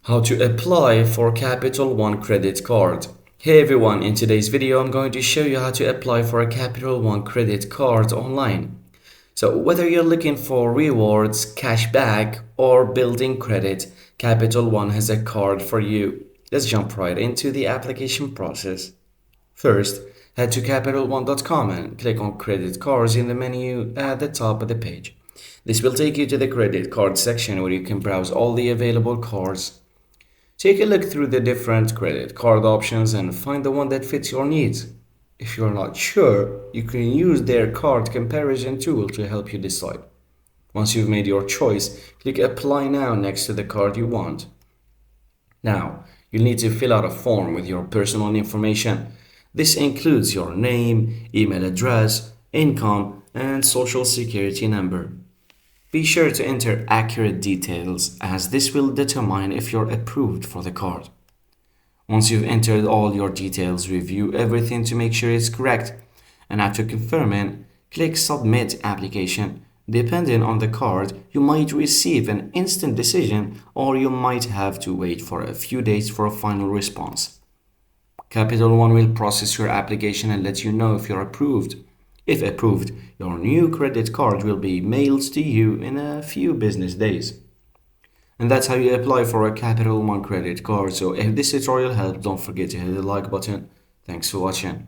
How to apply for Capital One credit card. Hey everyone, in today's video I'm going to show you how to apply for a Capital One credit card online. So whether you're looking for rewards, cashback, or building credit, Capital One has a card for you. Let's jump right into the application process. First, head to CapitalOne.com and click on credit cards in the menu at the top of the page. This will take you to the credit card section where you can browse all the available cards. Take a look through the different credit card options and find the one that fits your needs. If you're not sure, you can use their card comparison tool to help you decide. Once you've made your choice, click Apply Now next to the card you want. Now, you'll need to fill out a form with your personal information. This includes your name, email address, income, and social security number. Be sure to enter accurate details as this will determine if you're approved for the card. Once you've entered all your details, review everything to make sure it's correct, and after confirming, click Submit Application. Depending on the card, you might receive an instant decision or you might have to wait for a few days for a final response. Capital One will process your application and let you know if you're approved. If approved, your new credit card will be mailed to you in a few business days. And that's how you apply for a Capital One credit card. So if this tutorial helped, don't forget to hit the like button. Thanks for watching.